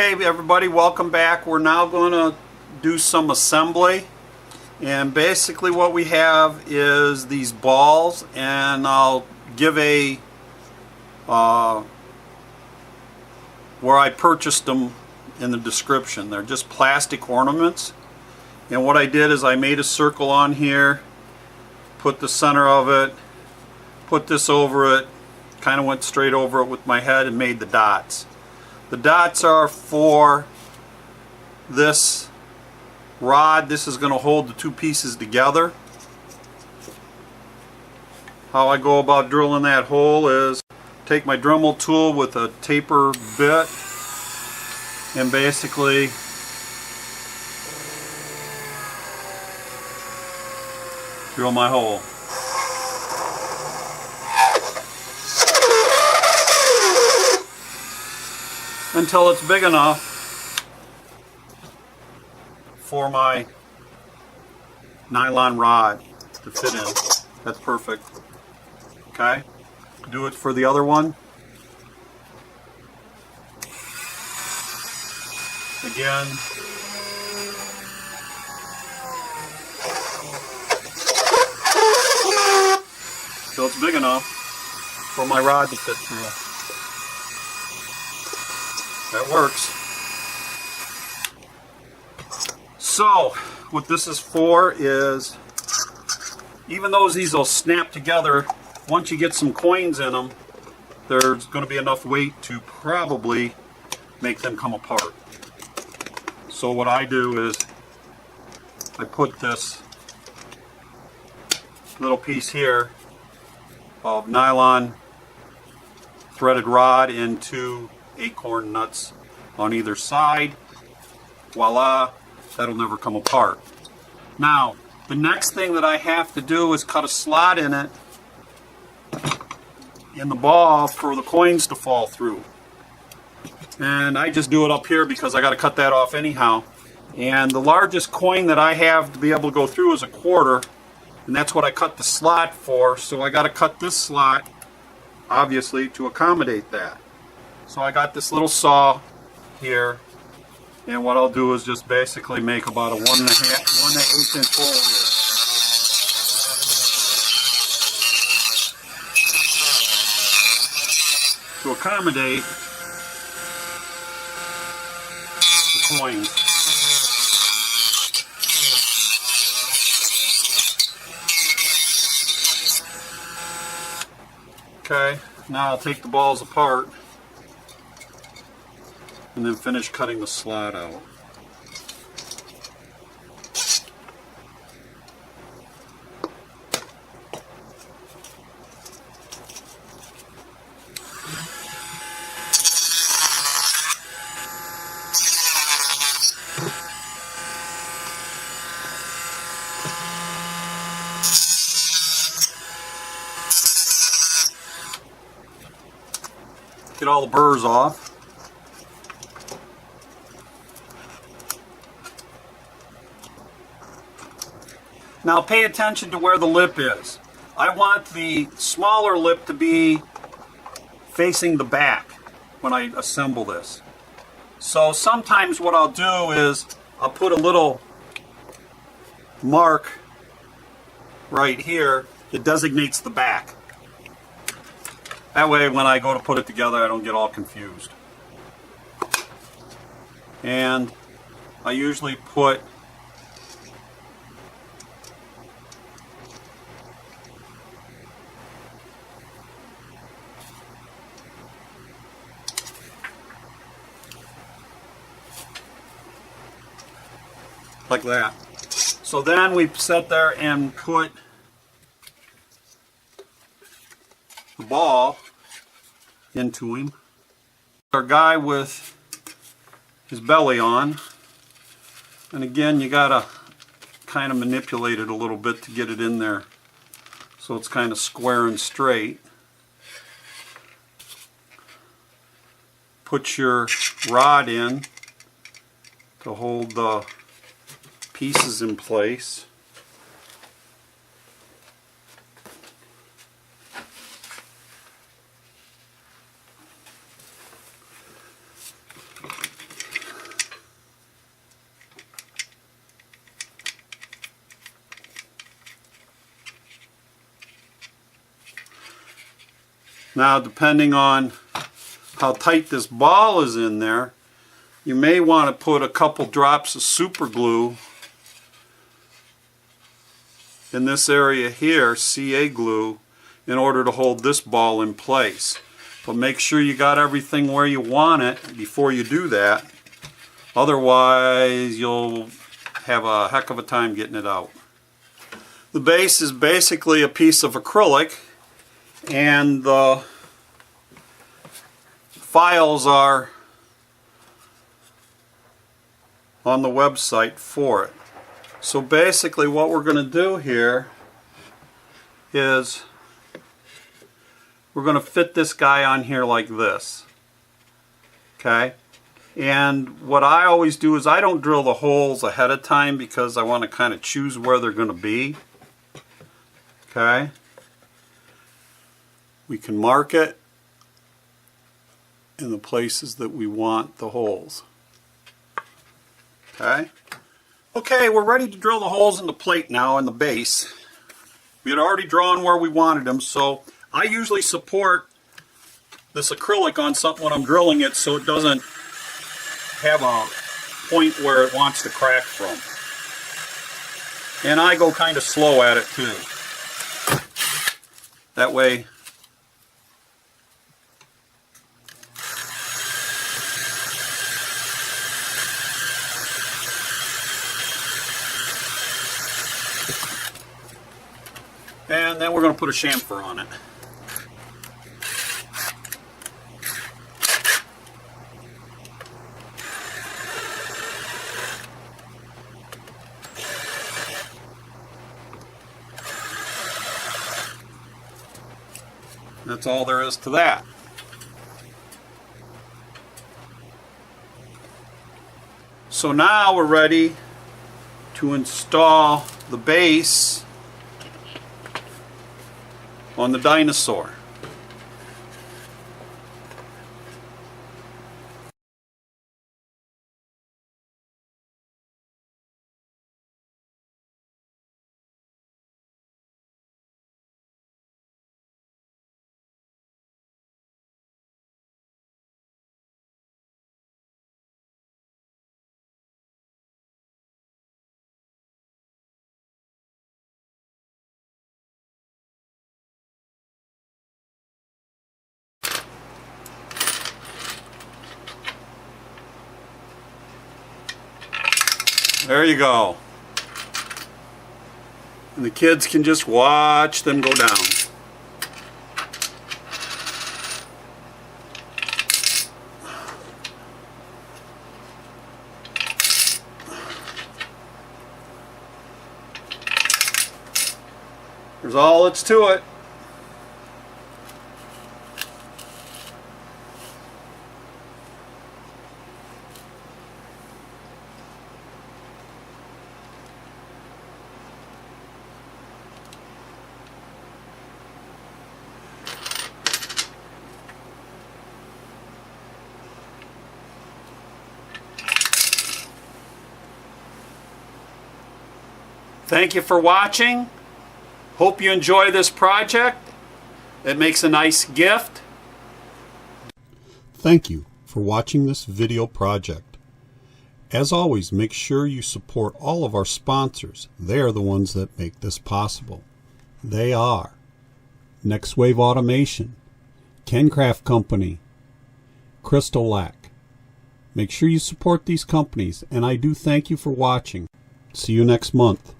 Okay, everybody, welcome back. We're now going to do some assembly, and basically what we have is these balls, and I'll give a where I purchased them in the description. They're just plastic ornaments, and what I did is I made a circle on here, put the center of it, put this over it, kind of went straight over it with my head and made the dots. The dots are for this rod. This is going to hold the two pieces together. How I go about drilling that hole is take my Dremel tool with a taper bit and basically drill my hole. Until it's big enough for my nylon rod to fit in. That's perfect. Okay, do it for the other one. Again. Till it's big enough for my rod to fit through. That works. So, what this is for is, even though these will snap together, once you get some coins in them, there's going to be enough weight to probably make them come apart. So what I do is, I put this little piece here of nylon threaded rod into acorn nuts on either side. Voila, that'll never come apart. Now, the next thing that I have to do is cut a slot in it, in the ball, for the coins to fall through. And I just do it up here because I got to cut that off anyhow. And the largest coin that I have to be able to go through is a quarter, and that's what I cut the slot for. So I got to cut this slot, obviously, to accommodate that. So I got this little saw here, and what I'll do is just basically make about a 1 1/8 inch hole here to accommodate the coins. Okay, now I'll take the balls apart and then finish cutting the slot out. Get all the burrs off. Now pay attention to where the lip is. I want the smaller lip to be facing the back when I assemble this. So sometimes what I'll do is I'll put a little mark right here that designates the back. That way when I go to put it together I don't get all confused. And I usually put like that. So then we sit there and put the ball into him. Our guy with his belly on, and again you gotta kind of manipulate it a little bit to get it in there so it's kind of square and straight. Put your rod in to hold the pieces in place. Now, depending on how tight this ball is in there, you may want to put a couple drops of super glue in this area here, CA glue, in order to hold this ball in place. But make sure you got everything where you want it before you do that. Otherwise, you'll have a heck of a time getting it out. The base is basically a piece of acrylic, and the files are on the website for it. So basically what we're going to do here is we're going to fit this guy on here like this. Okay? And what I always do is I don't drill the holes ahead of time because I want to kind of choose where they're going to be. Okay? We can mark it in the places that we want the holes. Okay? Okay, we're ready to drill the holes in the plate now in the base. We had already drawn where we wanted them, so I usually support this acrylic on something when I'm drilling it so it doesn't have a point where it wants to crack from. And I go kind of slow at it too. That way and then we're going to put a chamfer on it. That's all there is to that. So now we're ready to install the base on the dinosaur. There you go. And the kids can just watch them go down. There's all that's to it. Thank you for watching. Hope you enjoy this project. It makes a nice gift. Thank you for watching this video project. As always, make sure you support all of our sponsors. They are the ones that make this possible. They are Next Wave Automation, KenCraft Company, Crystal Lac. Make sure you support these companies, and I do thank you for watching. See you next month.